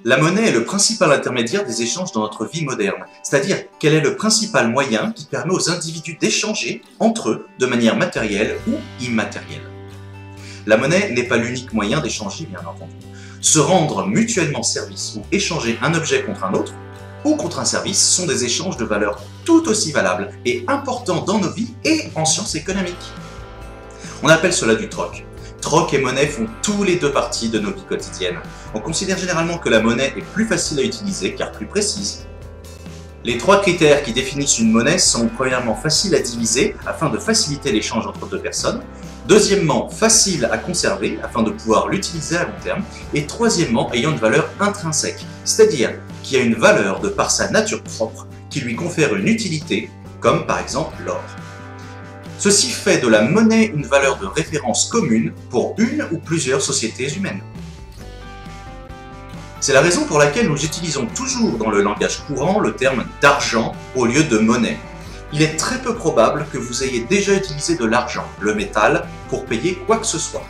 La monnaie est le principal intermédiaire des échanges dans notre vie moderne, c'est-à-dire qu'elle est le principal moyen qui permet aux individus d'échanger entre eux de manière matérielle ou immatérielle. La monnaie n'est pas l'unique moyen d'échanger, bien entendu. Se rendre mutuellement service ou échanger un objet contre un autre ou contre un service sont des échanges de valeurs tout aussi valables et importants dans nos vies et en sciences économiques. On appelle cela du troc. Troc et monnaie font tous les deux partie de nos vies quotidiennes. On considère généralement que la monnaie est plus facile à utiliser car plus précise. Les trois critères qui définissent une monnaie sont premièrement facile à diviser afin de faciliter l'échange entre deux personnes, deuxièmement facile à conserver afin de pouvoir l'utiliser à long terme, et troisièmement ayant une valeur intrinsèque, c'est-à-dire qui a une valeur de par sa nature propre qui lui confère une utilité, comme par exemple l'or. Ceci fait de la monnaie une valeur de référence commune pour une ou plusieurs sociétés humaines. C'est la raison pour laquelle nous utilisons toujours dans le langage courant le terme d'argent au lieu de monnaie. Il est très peu probable que vous ayez déjà utilisé de l'argent, le métal, pour payer quoi que ce soit.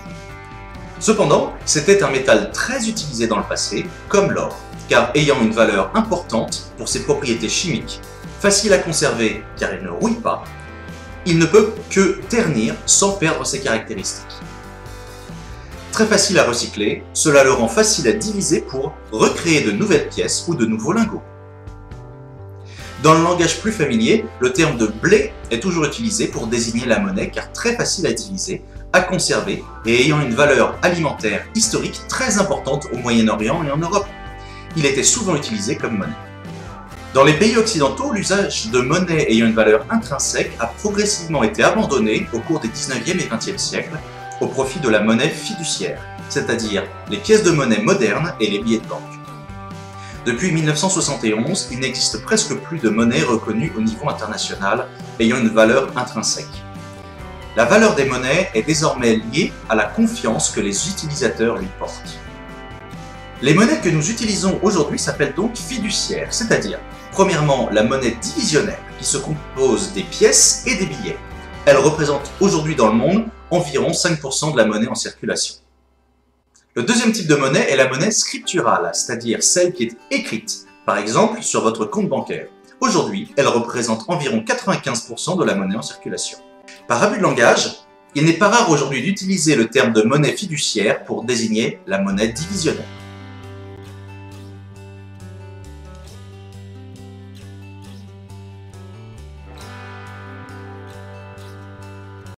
Cependant, c'était un métal très utilisé dans le passé, comme l'or, car ayant une valeur importante pour ses propriétés chimiques, facile à conserver car il ne rouille pas, il ne peut que ternir sans perdre ses caractéristiques. Très facile à recycler, cela le rend facile à diviser pour recréer de nouvelles pièces ou de nouveaux lingots. Dans le langage plus familier, le terme de blé est toujours utilisé pour désigner la monnaie car très facile à diviser, à conserver et ayant une valeur alimentaire historique très importante au Moyen-Orient et en Europe. Il était souvent utilisé comme monnaie. Dans les pays occidentaux, l'usage de monnaie ayant une valeur intrinsèque a progressivement été abandonné au cours des 19e et 20e siècles au profit de la monnaie fiduciaire, c'est-à-dire les pièces de monnaie modernes et les billets de banque. Depuis 1971, il n'existe presque plus de monnaie reconnue au niveau international ayant une valeur intrinsèque. La valeur des monnaies est désormais liée à la confiance que les utilisateurs lui portent. Les monnaies que nous utilisons aujourd'hui s'appellent donc fiduciaires, c'est-à-dire, premièrement, la monnaie divisionnaire, qui se compose des pièces et des billets. Elle représente aujourd'hui dans le monde environ 5% de la monnaie en circulation. Le deuxième type de monnaie est la monnaie scripturale, c'est-à-dire celle qui est écrite, par exemple sur votre compte bancaire. Aujourd'hui, elle représente environ 95% de la monnaie en circulation. Par abus de langage, il n'est pas rare aujourd'hui d'utiliser le terme de monnaie fiduciaire pour désigner la monnaie divisionnaire.